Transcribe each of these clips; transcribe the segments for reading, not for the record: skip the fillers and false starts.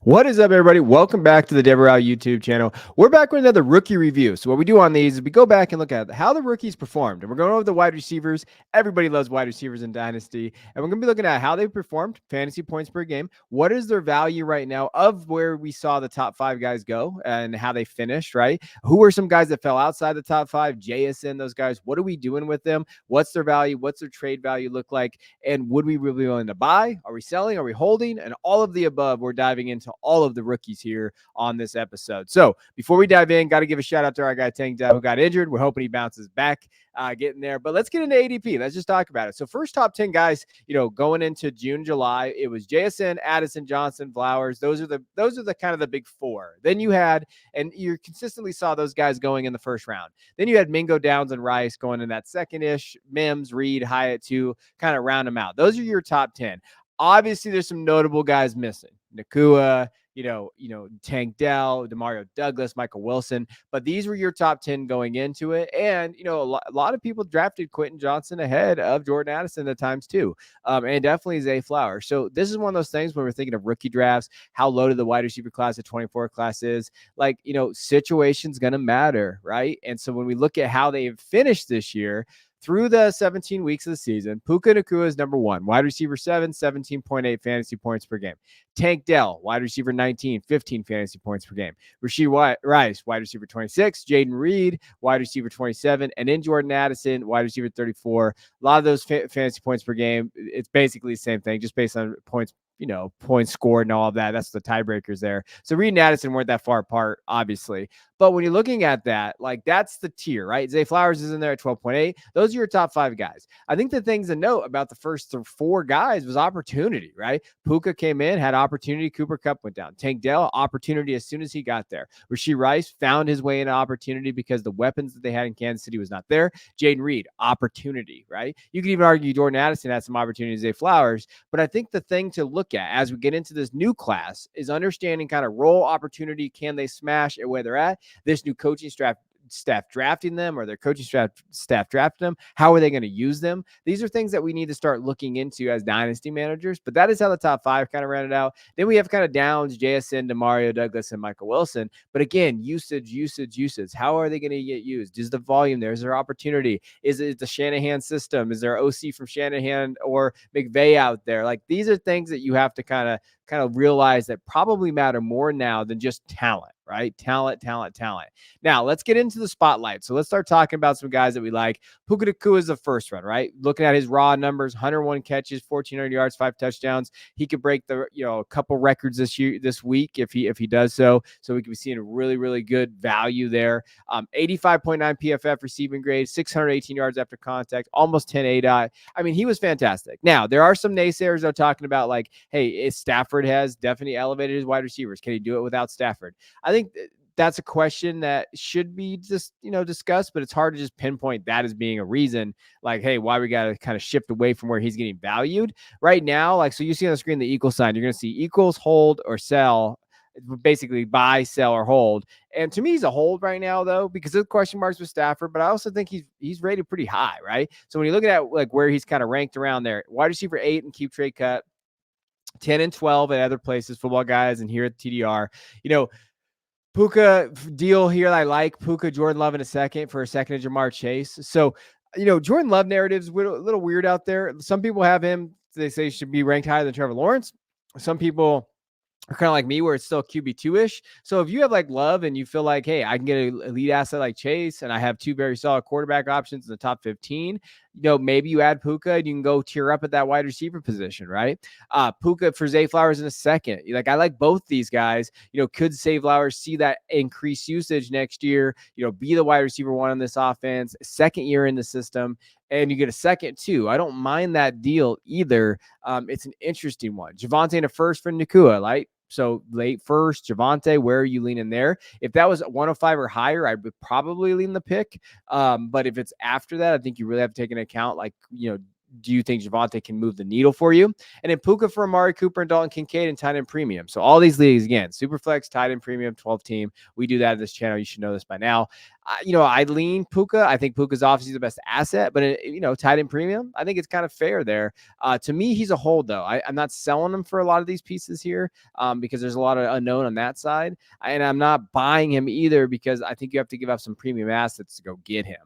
What is up, everybody? Welcome back to the Devy YouTube channel. We're back with another rookie review. So what we do on these is we go back and look at how the rookies performed. And we're going over the wide receivers. Everybody loves wide receivers in Dynasty. And we're going to be looking at how they performed, fantasy points per game. What is their value right now of where we saw the top five guys go and how they finished, right? Who are some guys that fell outside the top five? JSN, those guys. What are we doing with them? What's their value? What's their trade value look like? And would we really be willing to buy? Are we selling? Are we holding? And all of the above, we're diving into all of the rookies here on this episode. So before we dive in, got to give a shout out to our guy Tankdown who got injured. We're hoping he bounces back, getting there. But let's get into ADP. Let's just talk about it. So first top 10 guys, going into June, July, it was JSN, Addison, Johnson, Flowers. Those are the kind of the big four. Then you had, and you consistently saw those guys going in the first round. Then you had Mingo, Downs, and Rice going in that second-ish. Mims, Reed, Hyatt, too, kind of round them out. Those are your top 10. Obviously, there's some notable guys missing. Nakua, Tank Dell, Demario Douglas, Michael Wilson, but these were your top 10 going into it. And, a lot of people drafted Quentin Johnson ahead of Jordan Addison at times too. And definitely Zay Flowers. So this is one of those things when we're thinking of rookie drafts, how loaded the wide receiver class, the 24 class is, situation's going to matter, right? And so when we look at how they've finished this year, through the 17 weeks of the season, Puka Nacua is number one. Wide receiver 7, 17.8 fantasy points per game. Tank Dell, wide receiver 19, 15 fantasy points per game. Rashid Rice, wide receiver 26. Jaden Reed, wide receiver 27. And then Jordan Addison, wide receiver 34. A lot of those fantasy points per game, it's basically the same thing, just based on points scored and all of that. That's the tiebreakers there. So Reed and Addison weren't that far apart, obviously. But when you're looking at that, that's the tier, right? Zay Flowers is in there at 12.8. Those are your top five guys. I think the things to note about the first four guys was opportunity, right? Puka came in, had opportunity. Cooper Kupp went down. Tank Dell, opportunity as soon as he got there. Rashid Rice found his way into opportunity because the weapons that they had in Kansas City was not there. Jaden Reed, opportunity, right? You could even argue Jordan Addison had some opportunities, Zay Flowers. But I think the thing to look at as we get into this new class is understanding kind of role opportunity. Can they smash at where they're at? This new coaching staff drafting them, or their coaching staff drafting them, how are they going to use them? These are things that we need to start looking into as dynasty managers. But that is how the top five kind of rounded out. Then we have kind of Downs, JSN, Demario Douglas, and Michael Wilson. But again, usage. How are they going to get used? Is the volume there? Is there opportunity? Is it the Shanahan system? Is there OC from Shanahan or McVay out there? These are things that you have to kind of realize that probably matter more now than just talent, right? Talent. Now, let's get into the spotlight. So let's start talking about some guys that we like. Puka Nacua is the first one, right? Looking at his raw numbers, 101 catches, 1,400 yards, 5 touchdowns. He could break a couple records this week if he does so. So we could be seeing a really, really good value there. 85.9 PFF receiving grade, 618 yards after contact, almost 10 ADOT. I mean, he was fantastic. Now, there are some naysayers that are talking about hey, Stafford has definitely elevated his wide receivers. Can he do it without Stafford? I think that's a question that should be just, discussed, but it's hard to just pinpoint that as being a reason, hey, why we got to kind of shift away from where he's getting valued right now. So you see on the screen the equal sign, you're going to see equals, hold, or sell, basically buy, sell, or hold. And to me, he's a hold right now, though, because of the question marks with Stafford, but I also think he's rated pretty high, right? So when you look at where he's kind of ranked around there, wide receiver 8 and keep trade cut, 10 and 12 at other places, football guys, and here at TDR, Puka deal here. I like Puka, Jordan Love in a second for a second to Jamar Chase. So, Jordan Love narratives a little weird out there. Some people have him, they say he should be ranked higher than Trevor Lawrence. Some people are kind of like me where it's still QB2-ish. So if you have Love and you feel like, hey, I can get an elite asset like Chase and I have two very solid quarterback options in the top 15, maybe you add Puka and you can go tier up at that wide receiver position, right? Puka for Zay Flowers in a second. I like both these guys. Could Zay Flowers see that increased usage next year, be the wide receiver one on this offense, second year in the system, and you get a second too. I don't mind that deal either. It's an interesting one. Javonte in a first for Nacua, right? So late first, Javonte, where are you leaning there? If that was 105 or higher, I would probably lean the pick. But if it's after that, I think you really have to take into account, do you think Javonte can move the needle for you? And then Puka for Amari Cooper and Dalton Kincaid and tight end premium. So all these leagues, again, Superflex, tight end premium, 12 team. We do that at this channel. You should know this by now. I lean Puka. I think Puka's obviously the best asset, but tight end premium, I think it's kind of fair there. To me, he's a hold though. I'm not selling him for a lot of these pieces here because there's a lot of unknown on that side, and I'm not buying him either because I think you have to give up some premium assets to go get him.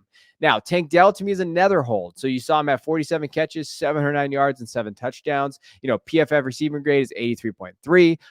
Now, Tank Dell to me is another hold. So you saw him at 47 catches, 709 yards, and 7 touchdowns. PFF receiving grade is 83.3,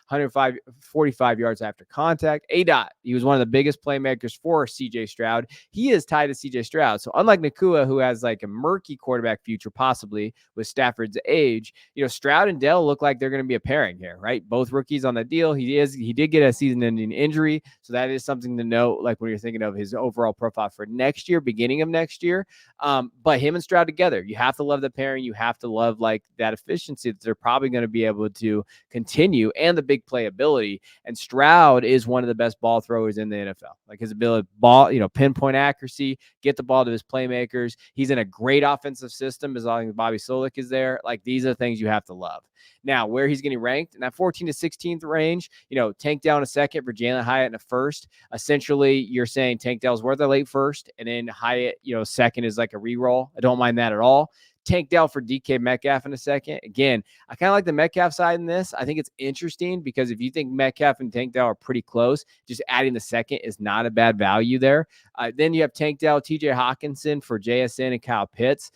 145 yards after contact. ADOT, he was one of the biggest playmakers for CJ Stroud. He is tied to CJ Stroud. So unlike Nakua, who has like a murky quarterback future, possibly with Stafford's age, Stroud and Dell look like they're going to be a pairing here, right? Both rookies on the deal. He did get a season-ending injury, so that is something to note. Like when you're thinking of his overall profile for next year, beginning of next year. But him and Stroud together, you have to love the pairing. You have to love like that efficiency that they're probably going to be able to continue and the big playability. And Stroud is one of the best ball throwers in the NFL. Like his ability to pinpoint accuracy, get the ball to his playmakers. He's in a great offensive system as long as Bobby Solik is there. Like these are things you have to love. Now, where he's getting ranked in that 14 to 16th range, Tank Dell a second for Jalen Hyatt in a first. Essentially, you're saying Tank Dell's worth a late first, and then Hyatt, second is like a reroll. I don't mind that at all. Tank Dell for DK Metcalf in a second. Again, I kind of like the Metcalf side in this. I think it's interesting because if you think Metcalf and Tank Dell are pretty close, just adding the second is not a bad value there. Then you have Tank Dell, TJ Hawkinson for JSN and Kyle Pitts.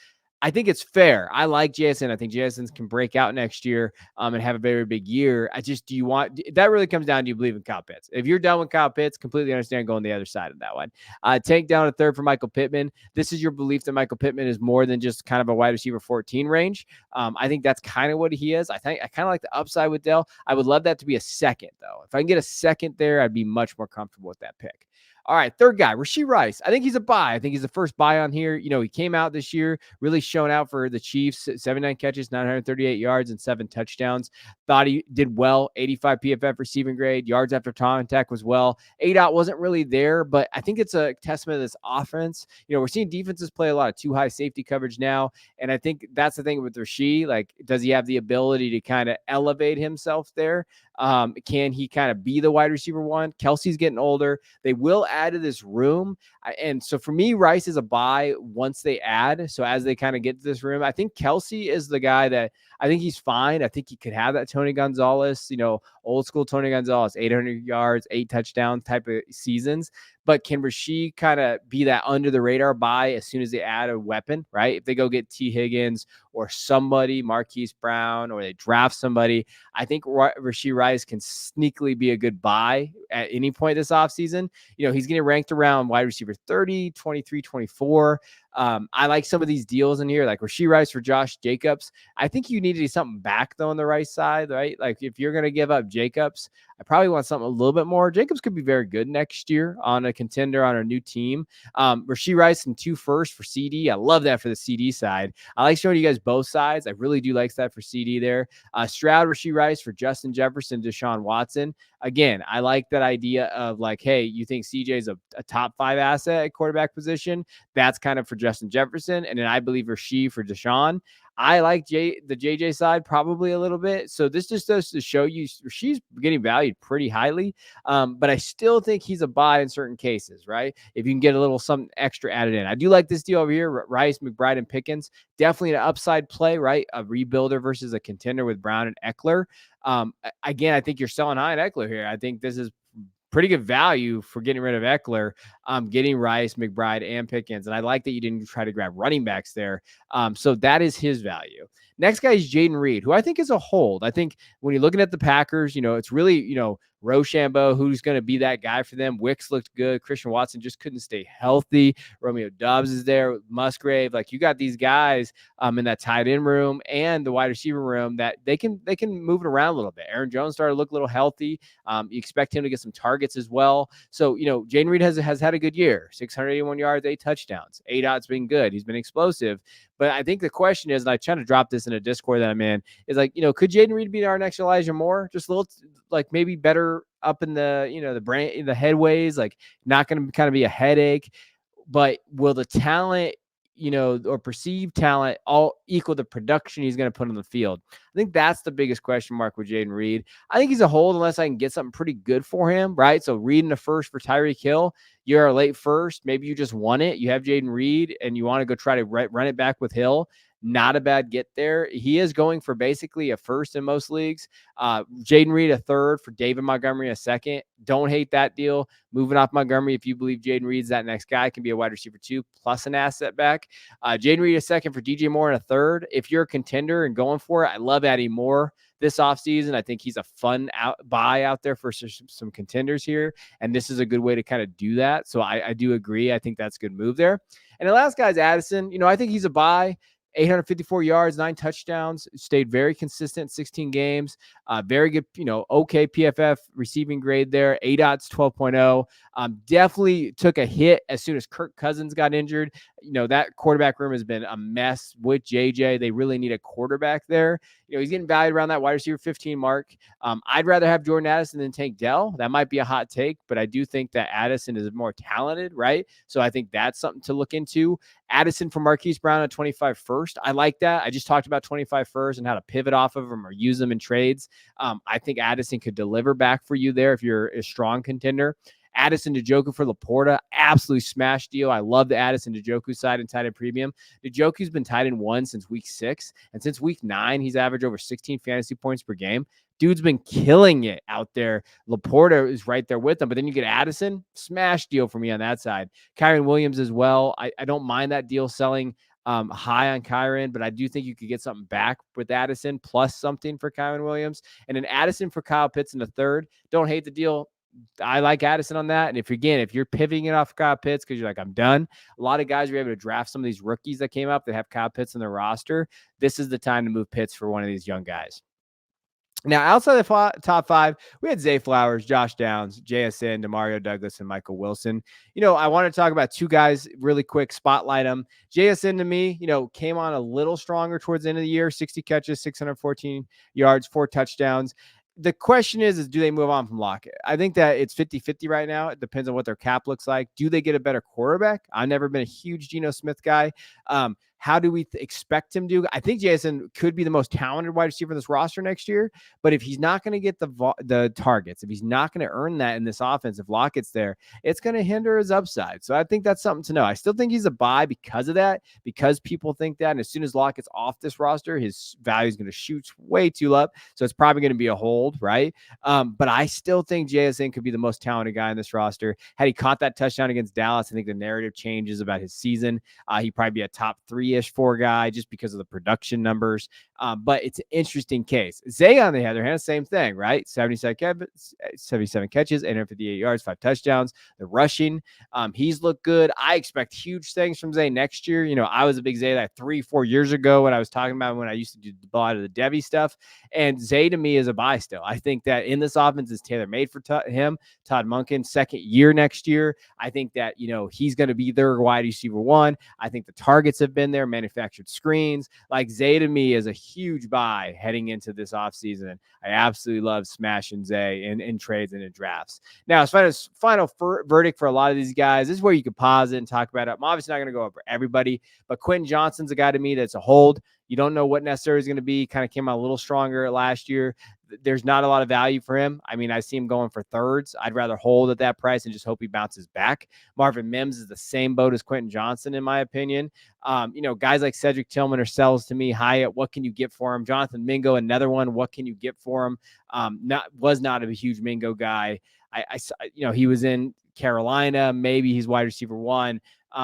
I think it's fair. I like JSN. I think JSN can break out next year and have a very big year. That really comes down to you believe in Kyle Pitts. If you're done with Kyle Pitts, completely understand going the other side of that one. Tank down a third for Michael Pittman. This is your belief that Michael Pittman is more than just kind of a wide receiver 14 range. I think that's kind of what he is. I kind of like the upside with Dell. I would love that to be a second, though. If I can get a second there, I'd be much more comfortable with that pick. All right, third guy, Rashee Rice. I think he's a buy. I think he's the first buy on here. He came out this year, really shown out for the Chiefs, 79 catches, 938 yards, and 7 touchdowns. Thought he did well, 85 PFF receiving grade, yards after contact was well. ADOT wasn't really there, but I think it's a testament to this offense. We're seeing defenses play a lot of too high safety coverage now, and I think that's the thing with Rashee. Like, does he have the ability to kind of elevate himself there? Can he kind of be the wide receiver one? Kelsey's getting older. They will add to this room. And so for me, Rice is a buy once they add. So as they kind of get to this room, I think Kelsey is the guy that I think he's fine. I think he could have that Tony Gonzalez, old school Tony Gonzalez, 800 yards, 8 touchdowns type of seasons. But can Rashee kind of be that under the radar buy as soon as they add a weapon, right? If they go get T. Higgins or somebody, Marquise Brown, or they draft somebody, I think Rashee Rice can sneakily be a good buy at any point this offseason. He's getting ranked around wide receiver 30, 23, 24. I like some of these deals in here, like Rashee Rice for Josh Jacobs. I think you need to do something back, though, on the right side, right? Like, if you're going to give up Jacobs, I probably want something a little bit more. Jacobs could be very good next year on a contender on a new team. Rashee Rice and 2 firsts for CD. I love that for the CD side. I like showing you guys both sides. I really do like that for CD there. Stroud, Rashee Rice for Justin Jefferson, Deshaun Watson. Again, I like that idea of like, hey, you think CJ is a top 5 asset at quarterback position? That's kind of for Justin Jefferson. And then I believe Rashee for Deshaun. I like the JJ side probably a little bit. So this just does to show you she's getting valued pretty highly. But I still think he's a buy in certain cases, right? If you can get a little something extra added in. I do like this deal over here. Rice, McBride, and Pickens. Definitely an upside play, right? A rebuilder versus a contender with Brown and Eckler. Again, I think you're selling high on Eckler here. I think this is pretty good value for getting rid of Eckler, getting Rice, McBride, and Pickens. And I like that you didn't try to grab running backs there. So that is his value. Next guy is Jaden Reed, who I think is a hold. I think when you're looking at the Packers, it's really, Rochambeau, who's going to be that guy for them. Wicks looked good. Christian Watson just couldn't stay healthy. Romeo Doubs is there. Musgrave. Like, you got these guys in that tight end room and the wide receiver room that they can move it around a little bit. Aaron Jones started to look a little healthy. You expect him to get some targets as well. So, Jaden Reed has had a good year. 681 yards, 8 touchdowns. ADOT's been good. He's been explosive. But I think the question is, and I try to drop this in a Discord that I'm in, is like, could Jaden Reed be our next Elijah Moore? Just a little, like, maybe better up in the, the brain, the headways, like not going to kind of be a headache. But will the talent or perceived talent all equal the production he's going to put on the field? I think that's the biggest question mark with Jayden Reed. I think he's a hold unless I can get something pretty good for him, right? So Reed in the first for Tyreek Hill, you're a late first. Maybe you just won it. You have Jayden Reed and you want to go try to run it back with Hill. Not a bad get there. He is going for basically a first in most leagues. Jayden Reed a third for David Montgomery a second. Don't hate that deal. Moving off Montgomery, if you believe Jayden Reed's that next guy, can be a wide receiver 2 plus an asset back. Jayden Reed a second for DJ Moore and a third. If you're a contender and going for it, I love adding Moore this offseason. I think he's a fun buy out there for some contenders here. And this is a good way to kind of do that. So I do agree. I think that's a good move there. And the last guy is Addison. I think he's a buy. 854 yards, 9 touchdowns, stayed very consistent, 16 games, very good, okay PFF receiving grade there, ADOT's 12.0. Definitely took a hit as soon as Kirk Cousins got injured. That quarterback room has been a mess with JJ. They really need a quarterback there. He's getting valued around that wide receiver 15 mark. I'd rather have Jordan Addison than Tank Dell. That might be a hot take, but I do think that Addison is more talented, right? So I think that's something to look into. Addison for Marquise Brown at 25 first. I like that. I just talked about 25 first and how to pivot off of them or use them in trades. I think Addison could deliver back for you there if you're a strong contender. Addison Njoku for Laporta, absolutely smash deal. I love the Addison Njoku side in tight end premium. Njoku's been tight end 1 since week 6, and since week 9, he's averaged over 16 fantasy points per game. Dude's been killing it out there. Laporta is right there with him, but then you get Addison, smash deal for me on that side. Kyren Williams as well. I don't mind that deal selling high on Kyren, but I do think you could get something back with Addison plus something for Kyren Williams. And then Addison for Kyle Pitts in the third. Don't hate the deal. I like Addison on that. And if you're pivoting it off Kyle Pitts because you're like, I'm done. A lot of guys are able to draft some of these rookies that came up that have Kyle Pitts in their roster. This is the time to move Pitts for one of these young guys. Now, outside the top 5, we had Zay Flowers, Josh Downs, JSN, Demario Douglas, and Michael Wilson. I want to talk about 2 guys really quick, spotlight them. JSN to me, came on a little stronger towards the end of the year, 60 catches, 614 yards, 4 touchdowns. The question is do they move on from Lockett? I think that it's 50-50 right now. It depends on what their cap looks like. Do they get a better quarterback? I've never been a huge Geno Smith guy. How do we expect him to? I think Jason could be the most talented wide receiver in this roster next year, but if he's not going to get the targets, if he's not going to earn that in this offense, if Lockett's there, it's going to hinder his upside. So I think that's something to know. I still think he's a buy because of that, because people think that. And as soon as Lockett's off this roster, his value is going to shoot way too up. So it's probably going to be a hold, right? But I still think JSN could be the most talented guy in this roster. Had he caught that touchdown against Dallas, I think the narrative changes about his season. He'd probably be a top 3-ish 4 guy just because of the production numbers. But it's an interesting case. Zay, on the other hand, same thing, right? 77 catches, 858 yards, 5 touchdowns. The rushing, he's looked good. I expect huge things from Zay next year. I was a big Zay like 3-4 years ago when I was talking about when I used to do a lot of the Devy stuff. And Zay to me is a buy still. I think that in this offense is tailor-made for him. Todd Monken, second year next year. I think that, he's going to be their wide receiver 1. I think the targets have been there, manufactured screens. Like Zay to me is a huge buy heading into this offseason. I absolutely love smashing Zay in trades and in drafts. Now, as far as final verdict for a lot of these guys, this is where you can pause it and talk about it. I'm obviously not going to go over everybody, but Quentin Johnston's a guy to me that's a hold. You don't know what necessarily is going to be. Kind of came out a little stronger last year. There's not a lot of value for him. I mean, I see him going for thirds. I'd rather hold at that price and just hope he bounces back. Marvin Mims is the same boat as Quentin Johnston, in my opinion. Guys like Cedric Tillman are sells to me high at what can you get for him? Jonathan Mingo, another one. What can you get for him? Was not a huge Mingo guy. He was in Carolina. Maybe he's wide receiver 1.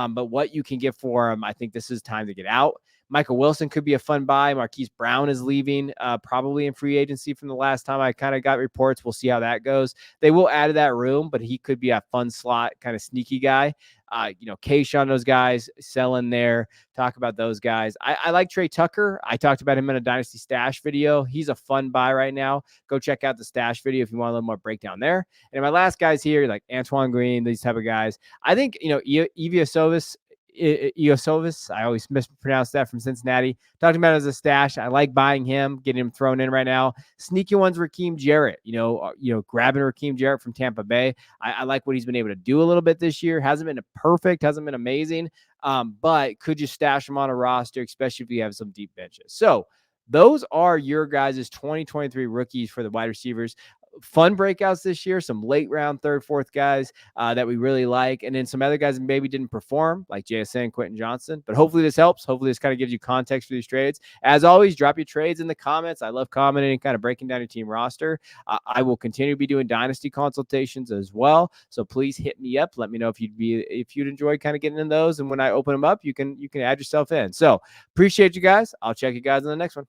But what you can get for him, I think this is time to get out. Michael Wilson could be a fun buy. Marquise Brown is leaving probably in free agency from the last time I kind of got reports. We'll see how that goes. They will add to that room, but he could be a fun slot, kind of sneaky guy. Kayshawn, those guys selling there. Talk about those guys. I like Trey Tucker. I talked about him in a Dynasty Stash video. He's a fun buy right now. Go check out the Stash video if you want a little more breakdown there. And my last guys here, like Antoine Green, these type of guys. I think, Evia Sovis Iosovis. I always mispronounce that, from Cincinnati. Talked about him as a stash. I like buying him, getting him thrown in right now. Sneaky ones, Raheem Jarrett. Grabbing Raheem Jarrett from Tampa Bay. I like what he's been able to do a little bit this year. Hasn't been perfect, hasn't been amazing, but could you stash him on a roster, especially if you have some deep benches? So those are your guys' 2023 rookies for the wide receivers. Fun breakouts this year, some late round third, fourth guys that we really like, and then some other guys that maybe didn't perform, like JSN and Quentin Johnson. But hopefully this helps. Hopefully this kind of gives you context for these trades. As always, drop your trades in the comments. I love commenting and kind of breaking down your team roster. I will continue to be doing Dynasty consultations as well, so please hit me up. Let me know if you'd enjoy kind of getting in those, and when I open them up, you can add yourself in. So appreciate you guys. I'll check you guys in the next one.